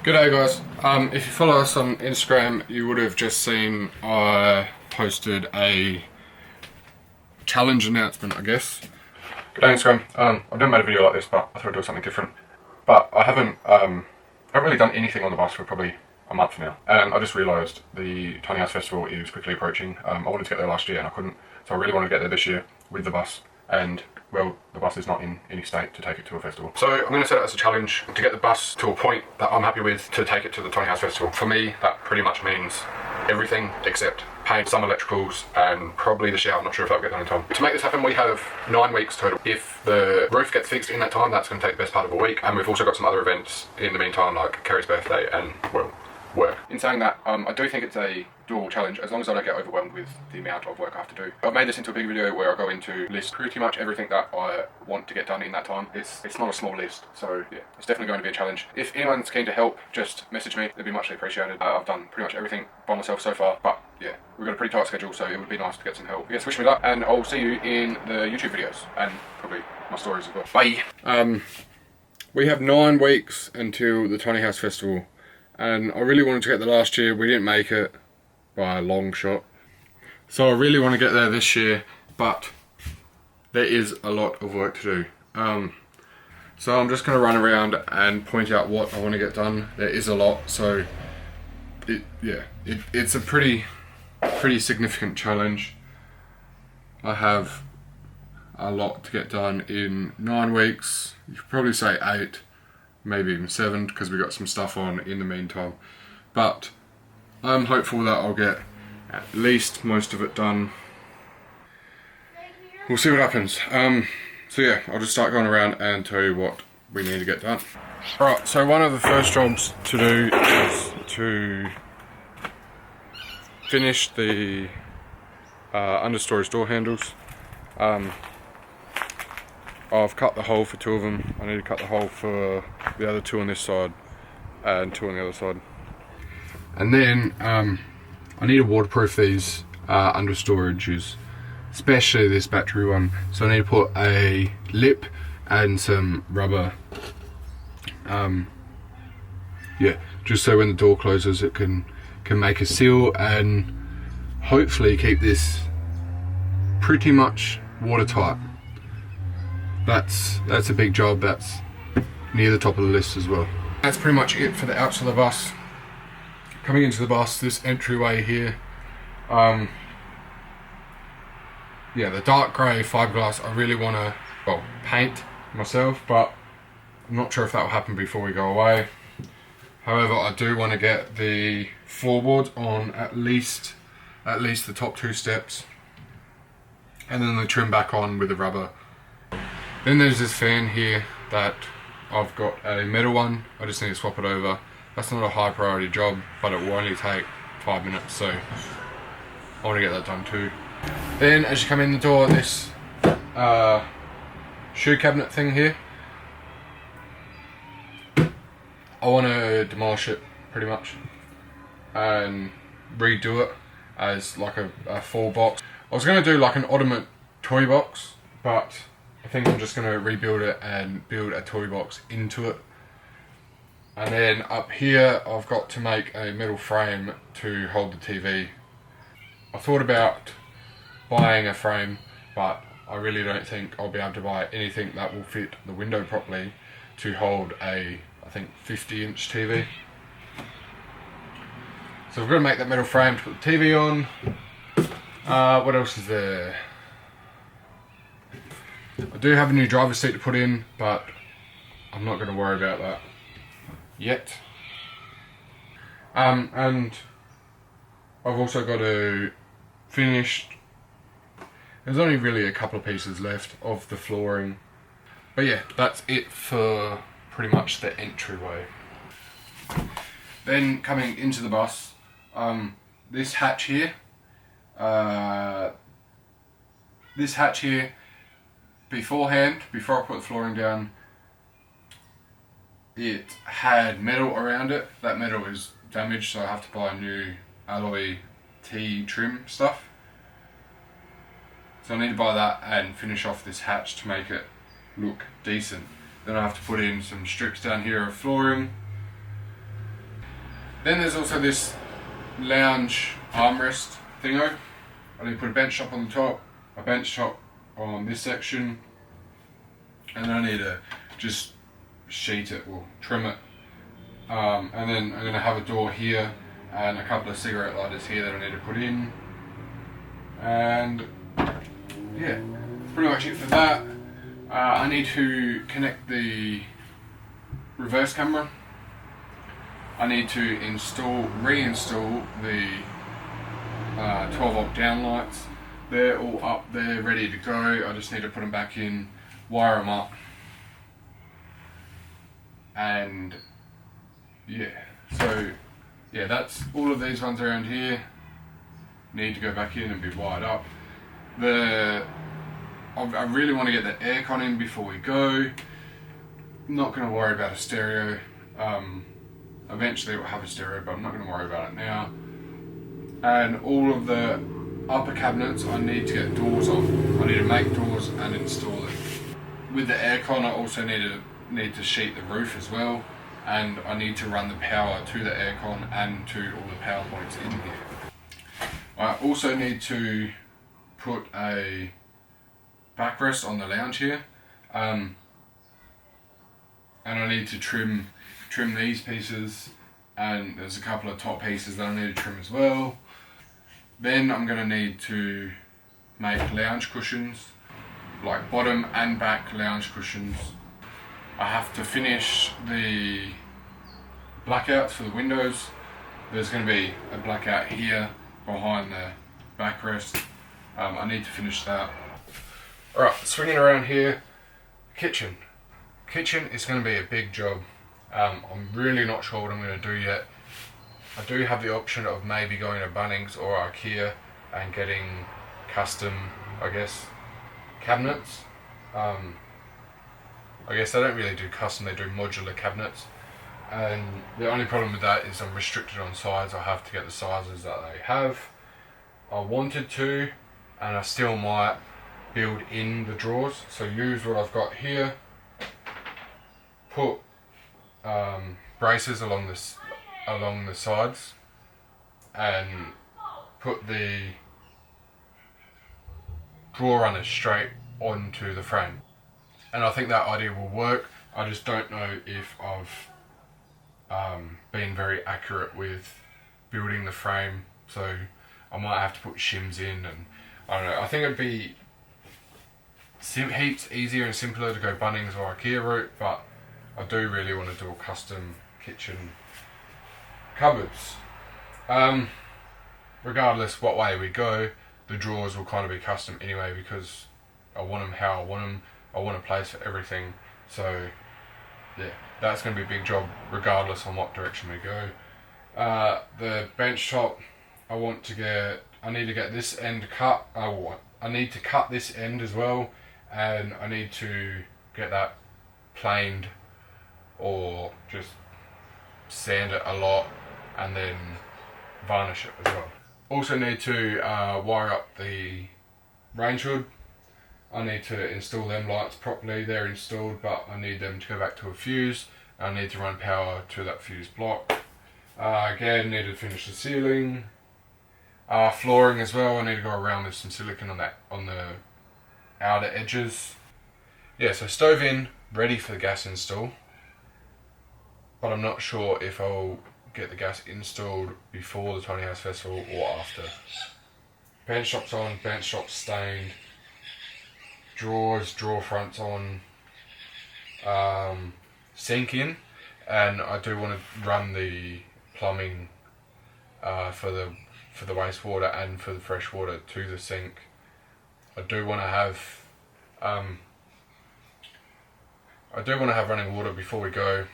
G'day guys, if you follow us on Instagram you would have just seen I posted a challenge announcement, I guess. G'day Instagram, I've never made a video like this but I thought I'd do something different. But I haven't really done anything on the bus for probably a month now, and I just realised the Tiny House Festival is quickly approaching. I wanted to get there last year and I couldn't, so I really wanted to get there this year with the bus, and well, the bus is not in any state to take it to a festival. So I'm going to set it as a challenge to get the bus to a point that I'm happy with to take it to the Tiny House Festival. For me, that pretty much means everything except paint, some electricals, and probably the shower. I'm not sure if that'll get done in time. To make this happen, we have 9 weeks total. If the roof gets fixed in that time, that's going to take the best part of a week. And we've also got some other events in the meantime, like Kerry's birthday and, well, work. In saying that, I do think it's a doable challenge as long as I don't get overwhelmed with the amount of work I have to do. I've made this into a big video where I go into list pretty much everything that I want to get done in that time. It's not a small list, so yeah, it's definitely going to be a challenge. If anyone's keen to help, just message me, it'd be muchly appreciated. I've done pretty much everything by myself so far, but yeah, we've got a pretty tight schedule, so it would be nice to get some help. I guess wish me luck, and I'll see you in the YouTube videos, and probably my stories as well. Bye! We have 9 weeks until the Tiny House Festival, and I really wanted to get there last year. We didn't make it by a long shot, so I really want to get there this year, but there is a lot of work to do. So I'm just going to run around and point out what I want to get done. There is a lot, so it's a pretty significant challenge. I have a lot to get done in 9 weeks. You could probably say 8, maybe even 7, because we got some stuff on in the meantime. But I'm hopeful that I'll get at least most of it done. We'll see what happens. So yeah, I'll just start going around and tell you what we need to get done. Alright, so one of the first jobs to do is to finish the understory door handles. I've cut the hole for 2 of them. I need to cut the hole for the other 2 on this side and 2 on the other side. And then I need to waterproof these under storages, especially this battery one. So I need to put a lip and some rubber. Yeah, just so when the door closes it can make a seal and hopefully keep this pretty much watertight. That's a big job. That's near the top of the list as well. That's pretty much it for the outside of the bus. Coming into the bus, this entryway here, yeah, the dark grey fiberglass I really want to, well, paint myself, but I'm not sure if that will happen before we go away. However, I do want to get the floorboards on at least the top 2 steps, and then the trim back on with the rubber. Then there's this fan here that I've got a metal one. I just need to swap it over. That's not a high priority job, but it will only take 5 minutes, so I want to get that done too. Then as you come in the door, this shoe cabinet thing here, I want to demolish it pretty much and redo it as like a full box. I was going to do like an Ottoman toy box, but I think I'm just going to rebuild it and build a toy box into it. And then up here I've got to make a metal frame to hold the TV. I thought about buying a frame, but I really don't think I'll be able to buy anything that will fit the window properly to hold a, I think, 50-inch TV. So we've got to make that metal frame to put the TV on. What else is there? I do have a new driver's seat to put in, but I'm not going to worry about that yet. And I've also got to finish, there's only really a couple of pieces left of the flooring, but yeah, that's it for pretty much the entryway. Then coming into the bus, this hatch here, beforehand, before I put the flooring down, it had metal around it. That metal is damaged, so I have to buy new alloy T trim stuff. So I need to buy that and finish off this hatch to make it look decent. Then I have to put in some strips down here of flooring. Then there's also this lounge armrest thingo. I need to put a bench top on the top, a bench top on this section, and then I need to just sheet it or trim it. And then I'm going to have a door here and a couple of cigarette lighters here that I need to put in. And yeah, that's pretty much it for that. I need to connect the reverse camera. I need to reinstall the 12 volt down lights. They're all up there, ready to go. I just need to put them back in, wire them up, and yeah. So yeah, that's all of these ones around here. Need to go back in and be wired up. I really want to get the aircon in before we go. Not going to worry about a stereo. Eventually we'll have a stereo, but I'm not going to worry about it now. And all of the upper cabinets I need to get doors on. I need to make doors and install them. With the aircon I also need to sheet the roof as well, and I need to run the power to the aircon and to all the power points in here. I also need to put a backrest on the lounge here, and I need to trim these pieces, and there's a couple of top pieces that I need to trim as well. Then I'm going to need to make lounge cushions, like bottom and back lounge cushions. I have to finish the blackouts for the windows. There's going to be a blackout here behind the backrest. I need to finish that. Alright, swinging around here, kitchen. Kitchen is going to be a big job. I'm really not sure what I'm going to do yet. I do have the option of maybe going to Bunnings or IKEA and getting custom, I guess, cabinets. I guess they don't really do custom, they do modular cabinets. And the only problem with that is I'm restricted on size. I have to get the sizes that they have. I wanted to, and I still might, build in the drawers. So use what I've got here, put braces along the sides, and put the drawer runners straight onto the frame. And I think that idea will work. I just don't know if I've been very accurate with building the frame, so I might have to put shims in, and I don't know. I think it'd be heaps easier and simpler to go Bunnings or IKEA route, but I do really want to do a custom kitchen cupboards. Regardless what way we go, the drawers will kind of be custom anyway, because I want them how I want them. I want a place for everything. So yeah, that's going to be a big job regardless on what direction we go. The bench top, I need to get this end cut. I need to cut this end as well, and I need to get that planed or just sand it a lot and then varnish it as well. Also need to wire up the range hood. I need to install them lights properly. They're installed, but I need them to go back to a fuse. I need to run power to that fuse block. Again, need to finish the ceiling. Flooring as well. I need to go around with some silicone on the outer edges. Yeah, so stove in, ready for the gas install. But I'm not sure if I'll get the gas installed before the Tiny House Festival or after. Bench top's on, bench top stained. Drawer fronts on. Sink in, and I do want to run the plumbing for the wastewater and for the fresh water to the sink. I do want to have running water before we go,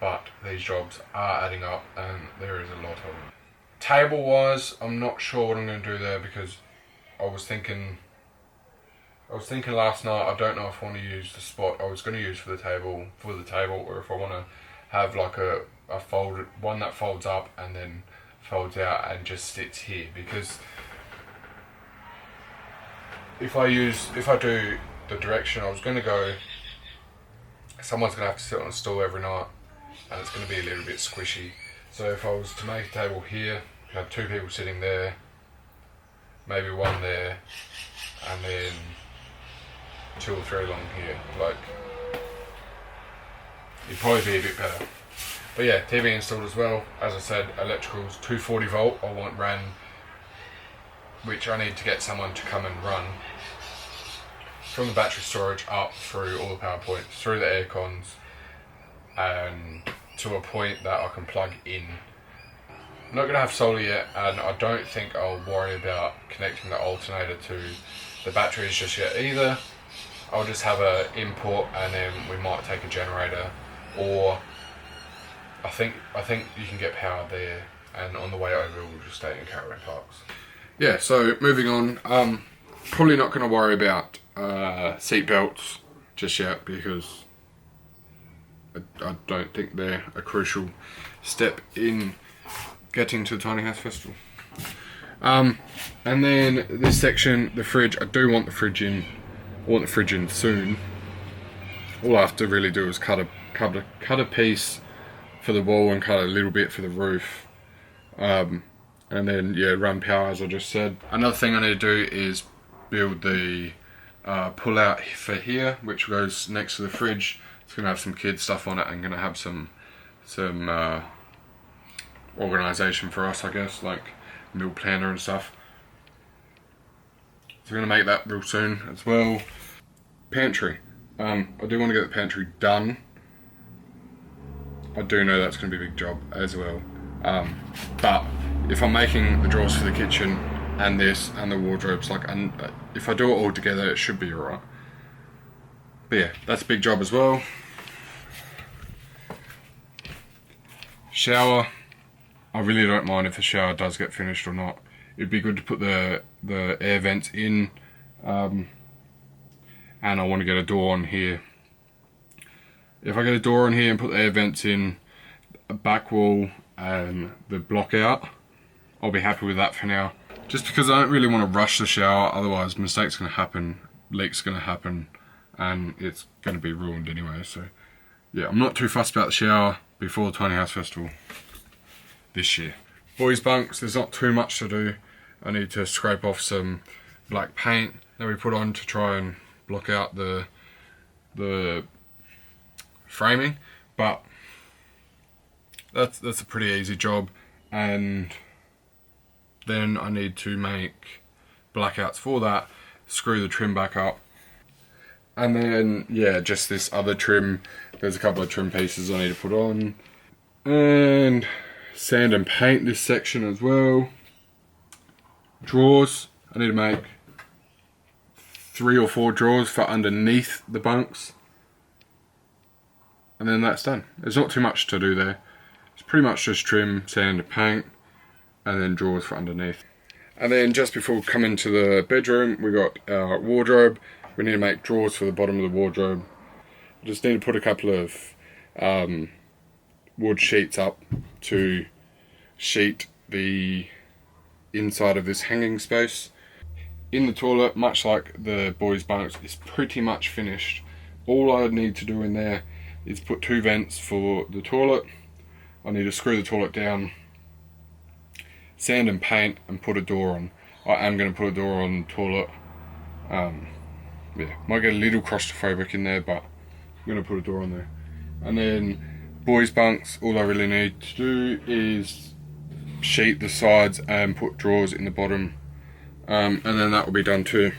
but these jobs are adding up and there is a lot of them. Table wise, I'm not sure what I'm going to do there, because I was thinking last night, I don't know if I want to use the spot I was going to use for the table, or if I want to have like a folded one that folds up and then folds out and just sits here, because if I do the direction I was going to go, someone's going to have to sit on a stool every night, and it's going to be a little bit squishy. So if I was to make a table here, have 2 people sitting there, maybe 1 there, and then 2 or 3 along here, like, it'd probably be a bit better. But yeah, TV installed as well. As I said, electricals, 240 volt I want ran, which I need to get someone to come and run from the battery storage up through all the power points, through the air cons, and to a point that I can plug in. I'm not going to have solar yet, and I don't think I'll worry about connecting the alternator to the batteries just yet either. I'll just have an import, and then we might take a generator, or I think you can get power there, and on the way over we'll just stay in caravan parks. Yeah, so moving on, probably not going to worry about seat belts just yet, because I don't think they're a crucial step in getting to the Tiny House Festival. And then this section, the fridge, I do want the fridge in. I want the fridge in soon. All I have to really do is cut a piece for the wall and cut a little bit for the roof. And then, yeah, run power as I just said. Another thing I need to do is build the pull out for here, which goes next to the fridge. It's going to have some kids stuff on it and going to have some organisation for us, I guess, like meal planner and stuff. So we're going to make that real soon as well. Pantry. I do want to get the pantry done. I do know that's going to be a big job as well. But if I'm making the drawers for the kitchen and this and the wardrobes, like, and if I do it all together, it should be alright. But yeah, that's a big job as well. Shower. I really don't mind if the shower does get finished or not. It'd be good to put the air vents in, and I want to get a door on here. If I get a door on here and put the air vents in, a back wall and the block out, I'll be happy with that for now. Just because I don't really want to rush the shower, otherwise mistakes going to happen, leaks going to happen, and it's going to be ruined anyway. So yeah, I'm not too fussed about the shower before the Tiny House Festival this year. Boys bunks, there's not too much to do. I need to scrape off some black paint that we put on to try and block out the framing, but that's a pretty easy job. And then I need to make blackouts for that, screw the trim back up, and then yeah, just this other trim. There's a couple of trim pieces I need to put on, and sand and paint this section as well. Drawers, I need to make 3 or 4 drawers for underneath the bunks, and then that's done. There's not too much to do there. It's pretty much just trim, sand and paint, and then drawers for underneath. And then just before we come into the bedroom, we got our wardrobe. We need to make drawers for the bottom of the wardrobe. Just need to put a couple of wood sheets up to sheet the inside of this hanging space. In the toilet, much like the boys' bunks, it's pretty much finished. All I need to do in there is put 2 vents for the toilet. I need to screw the toilet down, sand and paint, and put a door on. I am going to put a door on the toilet. Yeah, might get a little claustrophobic in there, but I'm going to put a door on there. And then boys' bunks, all I really need to do is sheet the sides and put drawers in the bottom, and then that will be done too.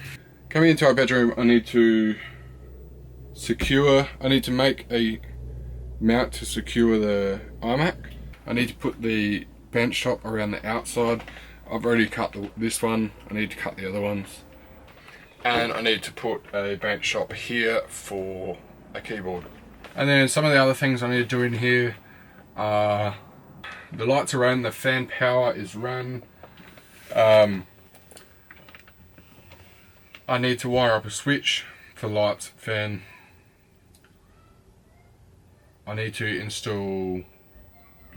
Coming into our bedroom, I need to make a mount to secure the iMac. I need to put the bench top around the outside. I've already cut this one, I need to cut the other ones. And I need to put a bench top here for a keyboard. And then some of the other things I need to do in here are the lights are on, the fan power is run. I need to wire up a switch for lights, fan. I need to install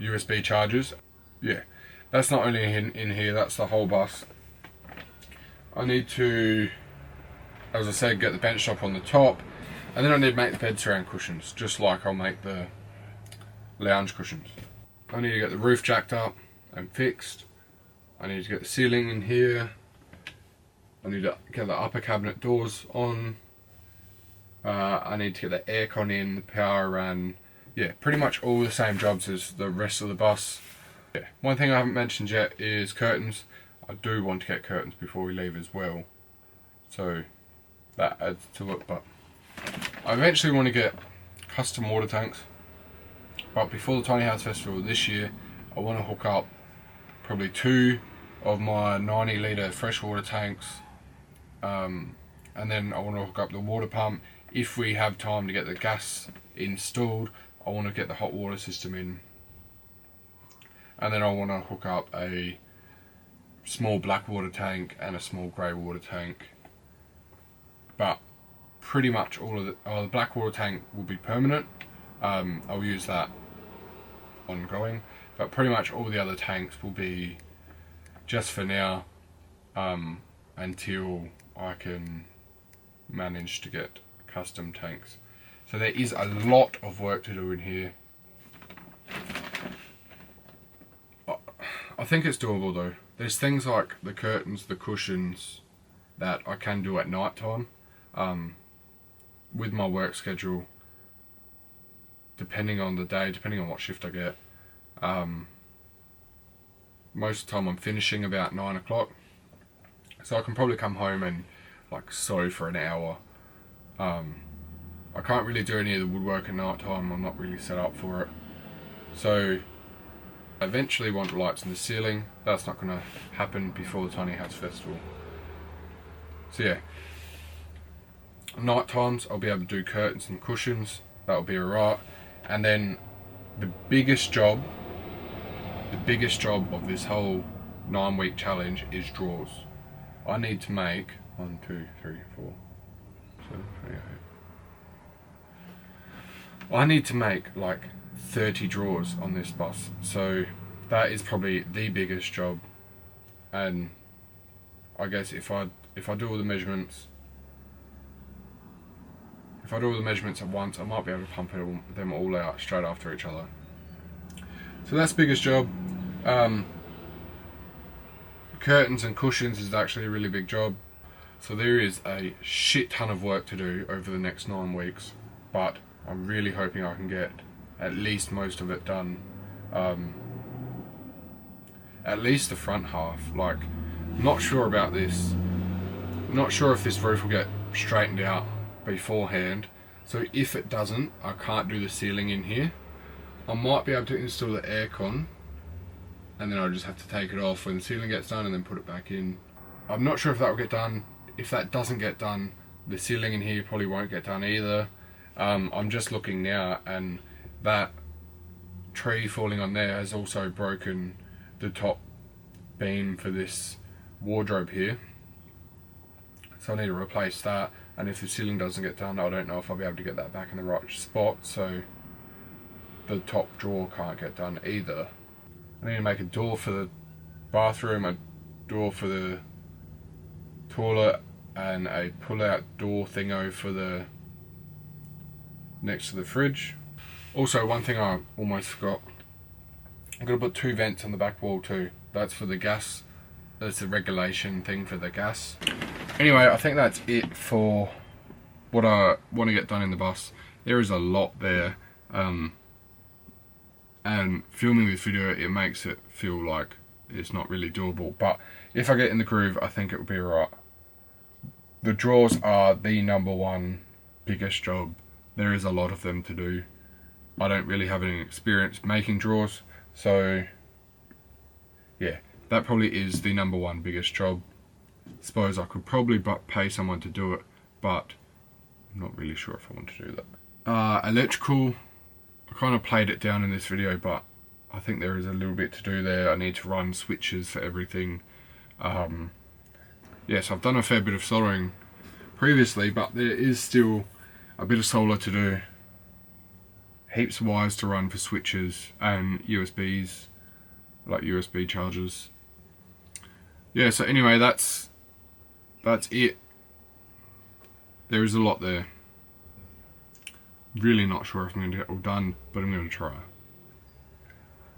USB chargers. Yeah, that's not only in here, that's the whole bus. I need to, as I said, get the bench top on the top, and then I need to make the bed surround cushions, just like I'll make the lounge cushions. I need to get the roof jacked up and fixed. I need to get the ceiling in here. I need to get the upper cabinet doors on. I need to get the aircon in, the power ran. Yeah, pretty much all the same jobs as the rest of the bus. Yeah. One thing I haven't mentioned yet is curtains. I do want to get curtains before we leave as well. So that adds to it, but I eventually want to get custom water tanks. But before the Tiny House Festival this year, I want to hook up probably 2 of my 90 litre freshwater tanks. And then I want to hook up the water pump. If we have time to get the gas installed, I want to get the hot water system in. And then I want to hook up a small black water tank and a small grey water tank. But pretty much all of the black water tank will be permanent. I'll use that ongoing. But pretty much all the other tanks will be just for now, until I can manage to get custom tanks. So there is a lot of work to do in here. I think it's doable though. There's things like the curtains, the cushions that I can do at night time. With my work schedule, depending on the day, depending on what shift I get. Most of the time I'm finishing about 9 o'clock. So I can probably come home and like sew for an hour. I can't really do any of the woodwork at night time. I'm not really set up for it. So I eventually want lights in the ceiling. That's not going to happen before the Tiny House Festival. So yeah, night times I'll be able to do curtains and cushions. That'll be alright. And then the biggest job of this whole 9-week challenge is drawers. I need to make 1, 2, 3, 4, 7, 8. I need to make like 30 drawers on this bus. So that is probably the biggest job. And I guess if I do all the measurements, at once, I might be able to pump them all out straight after each other. So that's the biggest job. Curtains and cushions is actually a really big job. So there is a shit ton of work to do over the next 9 weeks, but I'm really hoping I can get at least most of it done. At least the front half. Like, not sure about this. Not sure if this roof will get straightened out beforehand. So if it doesn't, I can't do the ceiling in here. I might be able to install the aircon, and then I'll just have to take it off when the ceiling gets done and then put it back in. I'm not sure if that will get done. If that doesn't get done, the ceiling in here probably won't get done either. I'm just looking now, and that tree falling on there has also broken the top beam for this wardrobe here. So I need to replace that, and if the ceiling doesn't get done, I don't know if I'll be able to get that back in the right spot, so the top drawer can't get done either. I need to make a door for the bathroom, a door for the toilet, and a pull-out door thingo for the next to the fridge. Also, one thing I almost forgot, I'm going to put 2 vents on the back wall too. That's for the gas. That's the regulation thing for the gas. Anyway, I think that's it for what I want to get done in the bus. There is a lot there. And filming this video, it makes it feel like it's not really doable. But if I get in the groove, I think it will be alright. The drawers are the #1 biggest job. There is a lot of them to do. I don't really have any experience making drawers, so yeah, that probably is the #1 biggest job. Suppose I could probably pay someone to do it, but I'm not really sure if I want to do that. Electrical, I kind of played it down in this video, but I think there is a little bit to do there. I need to run switches for everything. Yes, I've done a fair bit of soldering previously, but there is still a bit of solder to do. Heaps of wires to run for switches and USBs, like USB chargers. Yeah, so anyway, that's it. There is a lot there. Really not sure if I'm going to get it all done, but I'm going to try.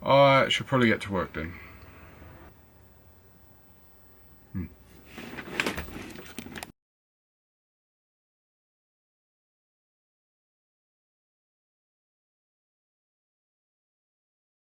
I should probably get to work then.